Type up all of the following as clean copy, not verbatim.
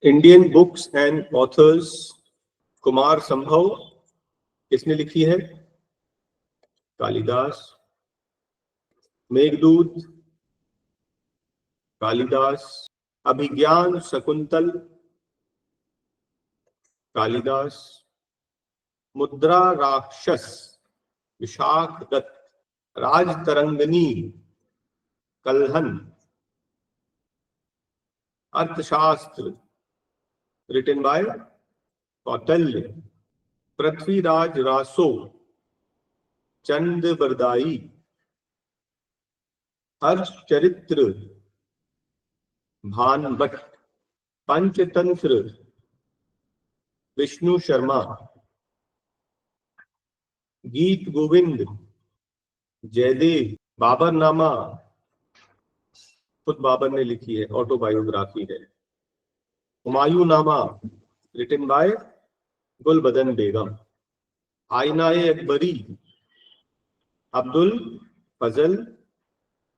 Indian books and authors, Kumar संभव किसने लिखी है? कालिदास। मेघदूत, कालिदास। अभिज्ञान शकुंतल, कालिदास। मुद्रा राक्षस, विशाख दत्त। राजतरंगिणी, कल्हन। अर्थशास्त्र, रिटन बाय कौटिल्य। पृथ्वीराज रासो, चंद बरदाई। हर्षचरित्र, भानभट्ट। पंचतंत्र, विष्णु शर्मा। गीत गोविंद, जयदेव। बाबरनामा, खुद बाबर ने लिखी है, ऑटोबायोग्राफी है। हुमायूंनामा, रिटन बाय गुलबदन बेगम। आईनाए अकबरी, अब्दुल फजल।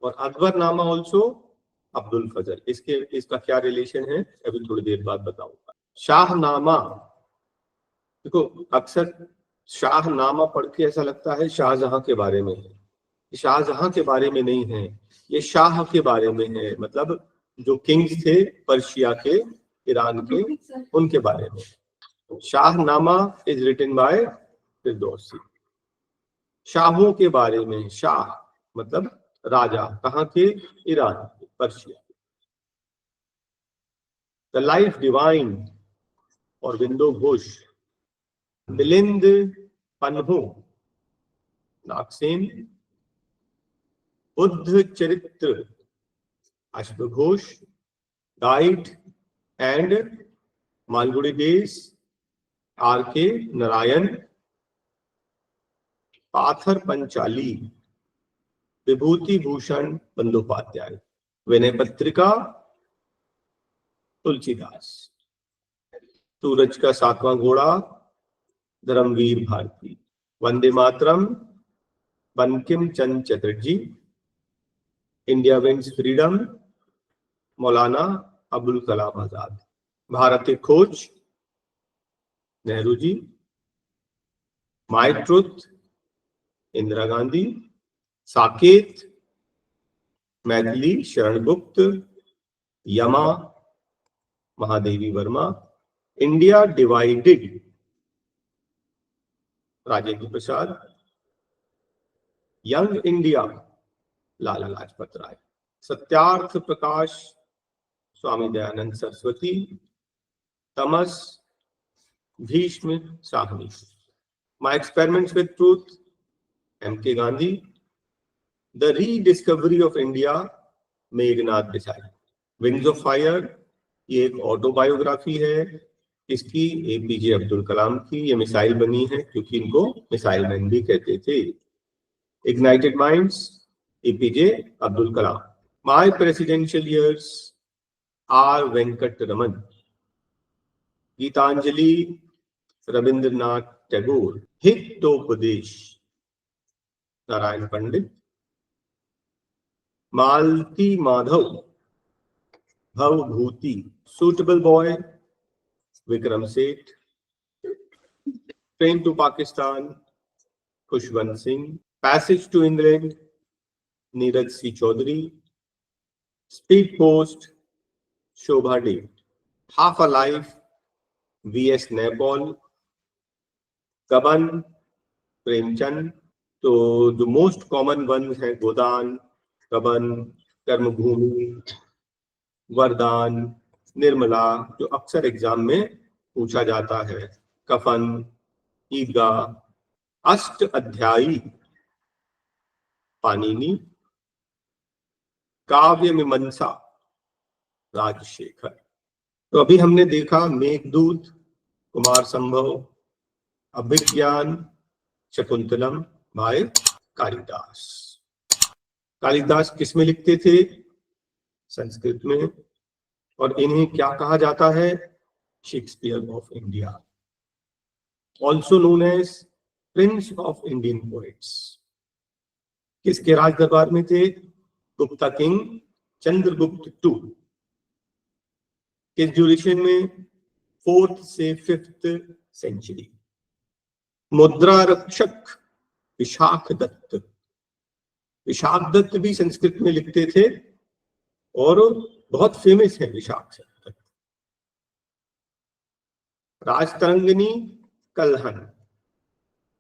और अकबरनामा ऑल्सो अब्दुल फजल। इसका क्या रिलेशन है अभी थोड़ी देर बाद बताऊंगा। शाहनामा, देखो अक्सर शाहनामा पढ़ के ऐसा लगता है शाहजहां के बारे में है। शाहजहां के बारे में नहीं है, ये शाह के बारे में है, मतलब जो किंग्स थे पर्शिया के, ईरान के, उनके बारे में। Shahnama is written by Firdausi. शाहों के बारे में, शाह मतलब राजा, कहाँ के? Iran, Persia. The life divine, Aurobindo Ghosh. Milind Panhu, Nagasen. Buddha Charitra, अश्वघोष। Guide and Malgudi days, R K Narayan. पाथर पंचाली, विभूति भूषण बंदोपाध्याय। विनय पत्रिका, तुलसीदास। सूरज का सातवां घोड़ा, Dharamvir Bharati. Vande Mataram, Bankim Chandra Chatterjee. India wins freedom, Maulana Abul Kalam Azad. भारत की खोज, Nehru ji. My truth, Indira Gandhi. Saket, Maithili Sharan Gupt. Yama, Mahadevi Verma. India divided, Rajendra Prasad. Young India, Lala Lajpat Rai. Satyarth Prakash, Swami Dayanand Saraswati. Tamas, Bhishm Sahni. My experiments with truth, M K. Gandhi. The rediscovery of India, Meghnad Desai. Wings of fire, ये एक ऑटोबायोग्राफी है इसकी, एपीजे अब्दुल कलाम की। ये मिसाइल बनी है क्योंकि इनको मिसाइल मैन भी कहते थे। Ignited minds, APJ Abdul Kalam. My presidential years, R Venkat Raman. Gitanjali, Rabindranath Tagore. Hitopadesha, Narayan Pandit. Malti Madhav, Bhavabhuti. Suitable boy, Vikram Seth. Train to Pakistan, Khushwant Singh. Passage to England, Neeraj C Chaudhary. Speed post, Shobha De. Half a life, V S. Naipaul. Gaban, Premchand. तो जो मोस्ट कॉमन वन है गोदान, गबन, कर्मभूमि, वरदान, निर्मला, जो अक्सर एग्जाम में पूछा जाता है। कफन, ईदगाह। अष्ट अध्यायी, पाणिनि। काव्य मीमांसा, राजशेखर। तो अभी हमने देखा मेघदूत, कुमार संभव। अभिज्ञान शकुंतलम बाय कालिदास। कालिदास किस में लिखते थे? संस्कृत में। और इन्हें क्या कहा जाता है? Shakespeare of India, also known as prince of Indian poets. किसके राज दरबार में थे? Gupta king Chandragupta II। किस ड्यूरेशन में? 4th से 5th सेंचुरी। मुद्रा रक्षक विशाख दत्त। विशाख दत्त भी संस्कृत में लिखते थे और बहुत फेमस है विशाख दत्त। राजतरंगिणी कल्हण,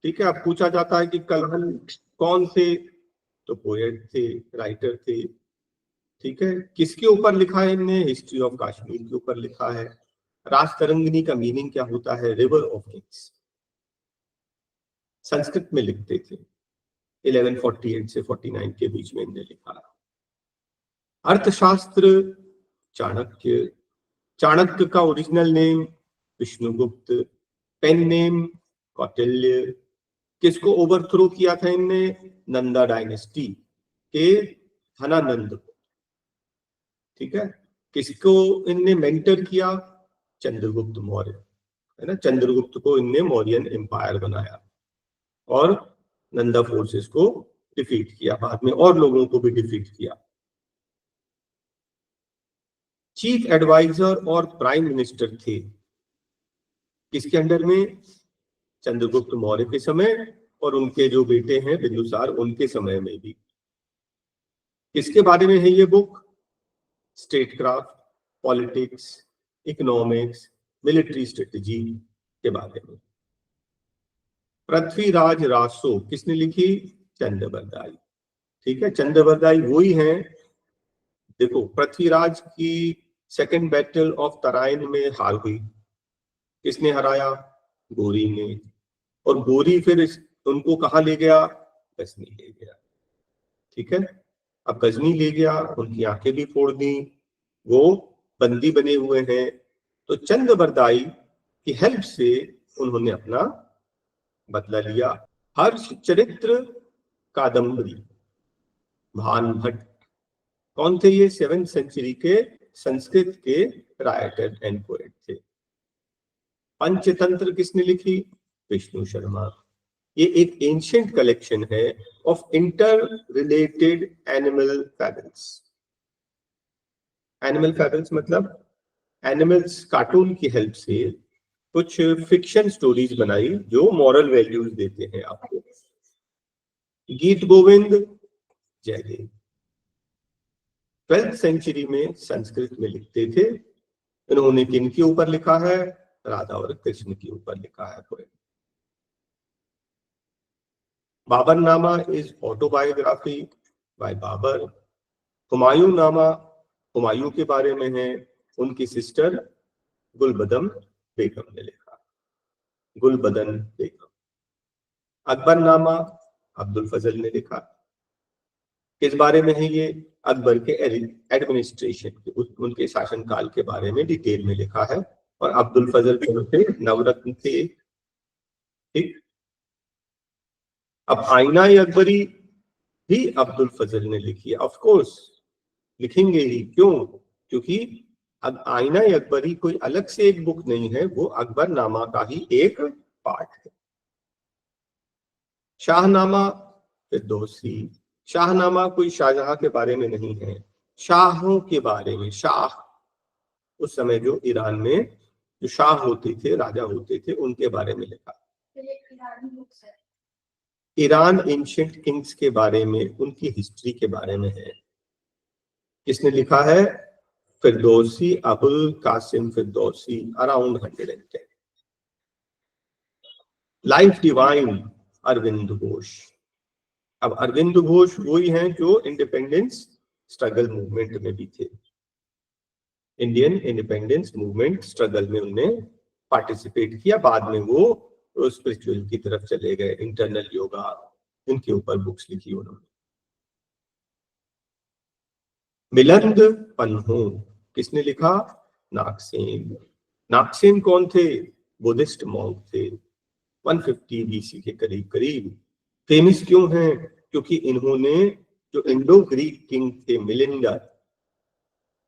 ठीक है। अब पूछा जाता है कि कल्हण कौन थे, तो पोएट थे, राइटर थे, ठीक है। किसके ऊपर लिखा है इनने? हिस्ट्री ऑफ कश्मीर के ऊपर लिखा है। राजतरंगिणी का मीनिंग क्या होता है? River of Kings. संस्कृत में लिखते थे, 1148 से 49 के बीच में इनने लिखा। अर्थशास्त्र चाणक्य। चाणक्य का original name Vishnugupta, pen name Kautilya. किसको ओवरथ्रो किया था इनने? नंदा डायनेस्टी के धनानंद को, ठीक है। किसको इनने मेंटर किया? चंद्रगुप्त मौर्य, है ना। चंद्रगुप्त को इनने मौर्यन एम्पायर बनाया और नंदा फोर्सेस को डिफीट किया, बाद में और लोगों को भी डिफीट किया। चीफ एडवाइजर और प्राइम मिनिस्टर थे किसके अंडर में? चंद्रगुप्त मौर्य के समय और उनके जो बेटे हैं बिंदुसार, उनके समय में भी। किसके बारे में है ये book? Statecraft, politics, economics, military strategy के बारे में। पृथ्वीराज रासो किसने लिखी? चंद्रबरदाई, ठीक है। चंद्रबरदाई वही हैं, देखो पृथ्वीराज की सेकंड बैटल ऑफ तराइन में हार हुई, किसने हराया? गोरी ने। और गोरी फिर उनको कहाँ ले गया? गजनी ले गया, ठीक है। अब गजनी ले गया, उनकी आंखें भी फोड़ दी, वो बंदी बने हुए हैं। तो चंद्रबरदाई की हेल्प से उन्होंने अपना बदला लिया। हर्ष चरित्र कादम्बरी, भान भट्ट कौन थे? ये 7th सेंचुरी के संस्कृत के राइटर एंड पोएट थे। पंचतंत्र किसने लिखी? विष्णु शर्मा। ये एक एंशिएंट कलेक्शन है of inter related animal fables. Animal fables मतलब एनिमल्स कार्टून की हेल्प से कुछ फिक्शन स्टोरीज बनाई जो मॉरल वैल्यूज देते हैं आपको। गीत गोविंद जयदेव 12th सेंचुरी में संस्कृत में लिखते थे। इन्होंने किन के ऊपर लिखा है? राधा और कृष्ण के ऊपर लिखा है poem. Baburnama is autobiography by Babur. Humayun nama Humayun के बारे में है, उनकी सिस्टर गुलबदन बेगम ने लिखा, गुलबदन बेगम। अकबरनामा अब्दुल फजल ने लिखा। किस बारे में है ये? अकबर के एडमिनिस्ट्रेशन के, उनके शासनकाल के बारे में डिटेल में लिखा है। और अब्दुल फजल थे नवरत्न थे, ठीक। अब आईना अकबरी भी अब्दुल फजल ने लिखी है, ऑफ कोर्स लिखेंगे ही, क्यों? क्योंकि अब आईना अकबरी कोई अलग से एक बुक नहीं है, वो अकबरनामा का ही एक पार्ट है। शाहनामा फिरदौसी। शाहनामा कोई शाहजहां के बारे में नहीं है, शाहों के बारे में। शाह उस समय जो ईरान में जो शाह होते थे, राजा होते थे, उनके बारे में लिखा। ईरान एंशिएंट किंग्स के बारे में, उनकी हिस्ट्री के बारे में है। किसने लिखा है? Firdausi, Abul Qasim Firdausi, around 110। Life divine Arvind Ghosh. अब अरविंद घोष वही हैं जो इंडिपेंडेंस स्ट्रगल मूवमेंट में भी थे। इंडियन इंडिपेंडेंस मूवमेंट स्ट्रगल में उन्होंने पार्टिसिपेट किया। बाद में वो स्पिरिचुअल की तरफ चले गए, इंटरनल योगा, इनके ऊपर बुक्स लिखी उन्होंने। मिलिंद पन्हू किसने लिखा? नागसेन। नागसेन कौन थे? बुद्धिस्ट मॉन्क थे, 150 बीसी के करीब करीब। फेमस क्यों हैं? क्योंकि इन्होंने जो इंडो ग्रीक किंग थे मिलिंदा,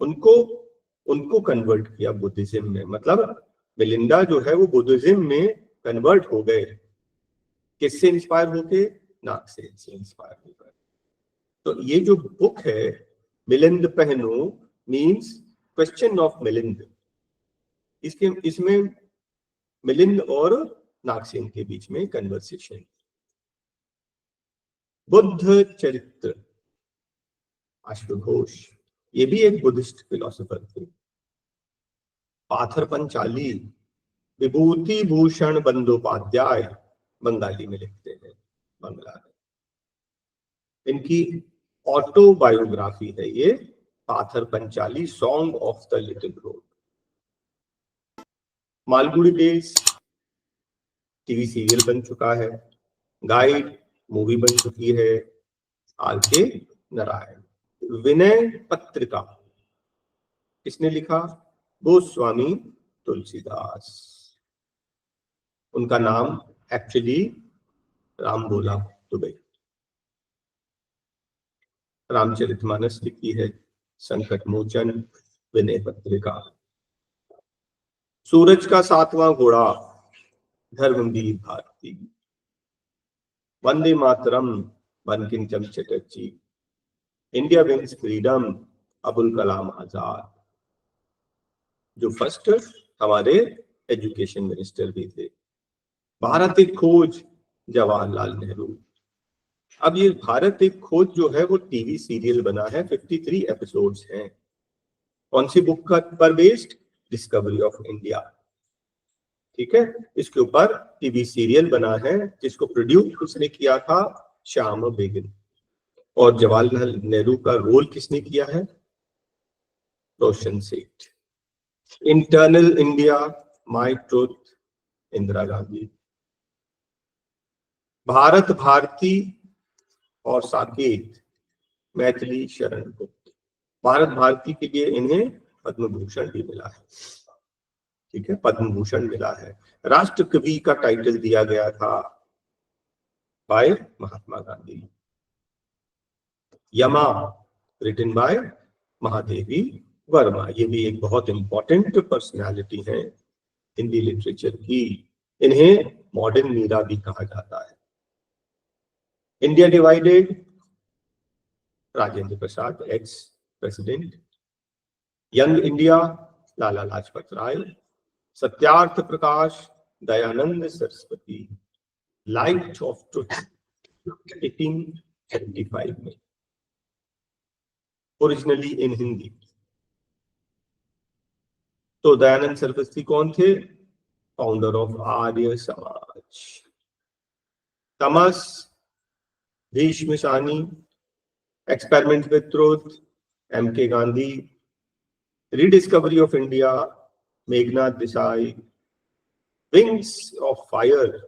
उनको कन्वर्ट किया बुद्धिज्म में। मतलब मिलिंदा जो है वो बुद्धिज्म में कन्वर्ट हो गए। किससे इंस्पायर होके? नागसेन से इंस्पायर हो गए। तो ये जो बुक है मिलिंद पहनो मींस क्वेश्चन ऑफ मिलिंद, इसमें मिलिंद और नागसेन के बीच में कन्वर्सेशन। बुद्ध चरित्र अश्वघोष, ये भी एक बुद्धिस्ट फिलोसोफर थे। पाथर पंचाली विभूति भूषण बंदोपाध्याय, बंगाली में लिखते हैं, बंगला में। इनकी ऑटोबायोग्राफी है ये, पाथर Panchali song of the little road. Malgudi days TV serial बन चुका है, गाइड मूवी बन चुकी है, आर.के. नारायण। विनय पत्रिका किसने लिखा? गोस्वामी तुलसीदास। उनका नाम एक्चुअली रामबोला दुबे। रामचरितमानस लिखी है, संकट मोचन, विनय पत्रिका। सूरज का सातवां घोड़ा Dharamvir Bharati. Vande Mataram Bankim Chandra Chatterjee. India wins freedom Abul Kalam Azad, जो फर्स्ट हमारे एजुकेशन मिनिस्टर भी थे। भारत एक खोज जवाहरलाल नेहरू। अब ये भारत एक खोज जो है वो टीवी सीरियल बना है, 53 एपिसोड्स हैं। कौन सी बुक पर बेस्ड? Discovery of India. ठीक है, इसके ऊपर टीवी सीरियल बना है, जिसको प्रोड्यूस किसने किया था? श्याम बेगम। और जवाहरलाल नेहरू का रोल किसने किया है? Roshan Seth. Internal India, my truth, Indira Gandhi. Bharat Bharati और साकेत, मैथिली शरण गुप्त। भारत भारती के लिए इन्हें पद्म भूषण भी मिला है। ठीक है, पद्म भूषण मिला है। राष्ट्र कवि का टाइटल दिया गया था बाय महात्मा गांधी। यमा रिटन बाय महादेवी वर्मा, ये भी एक बहुत इंपॉर्टेंट पर्सनालिटी है हिंदी लिटरेचर की। इन्हें मॉडर्न मीरा भी कहा जाता है। India divided, Rajendra Prasad ex president. Young India, Lala Lajpat Rai. Satyarth Prakash, Dayanand Saraswati. Light of truth 1875 में, ओरिजिनली इन हिंदी। तो दयानंद सरस्वती कौन थे? Founder of Arya Samaj. Tamas, Bhishm Shani, experiment with truth, M K. Gandhi. Rediscovery of India, Meghnad Desai. Wings of fire,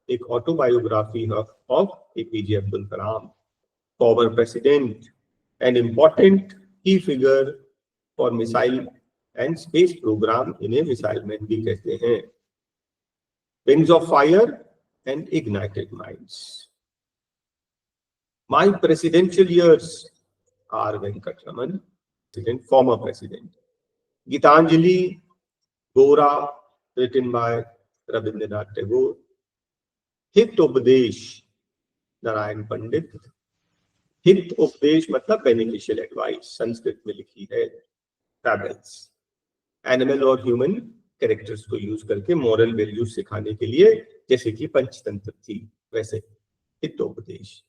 एक autobiography of APJ Abdul Kalam, former president and important key figure for missile and space program, इन्हें missile man भी कहते हैं। Wings of fire and ignited minds. My presidential years, R Venkataraman, president, former president. Gitanjali, Gora, written bye Rabindranath Tagore. हित उपदेश, नारायण पंडित। हित उपदेश मतलब beneficial advice, Sanskrit में लिखी है। फैबल्स, एनिमल और ह्यूमन कैरेक्टर्स को यूज करके मॉरल वैल्यूज सिखाने के लिए, जैसे कि पंचतंत्र थी वैसे हितोपदेश,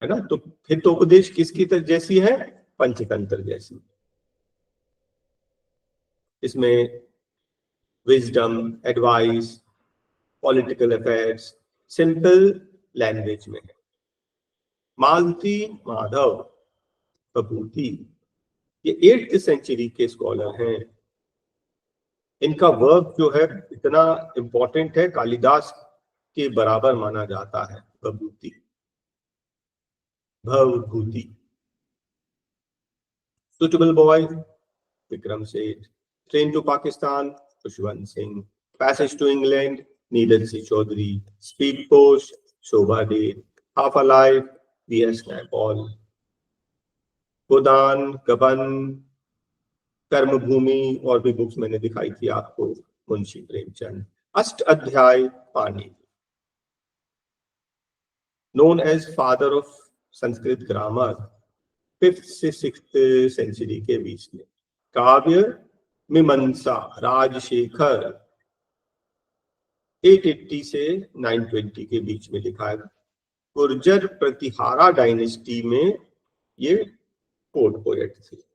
है ना। तो हितोपदेश किसकी जैसी है? पंचतंत्र जैसी। इसमें wisdom, advice, political affairs simple language में है। मालती माधव बभूति, ये 8th सेंचुरी के स्कॉलर हैं। इनका वर्क जो है इतना इंपॉर्टेंट है, कालिदास के बराबर माना जाता है। Bhabhuti, Bhavabhuti. Suitable boy, Vikram Seth. Train to Pakistan, Khushwant Singh. Passage to England, Neeraj Singh Chaudhary. Speed post, Shobha De. Half alive, V S. Naipaul. Godan, Gaban, Karmabhoomi और भी बुक्स मैंने दिखाई थी आपको, Munshi Premchand. Ashtadhyayi Panini, known as father of Sanskrit grammar, 5th से 6th सेंचुरी के बीच में। काव्य मीमांसा, राजशेखर 880 से 920 के बीच में लिखा है। गुर्जर प्रतिहारा डायनेस्टी में ये कोर्ट पोएट थे।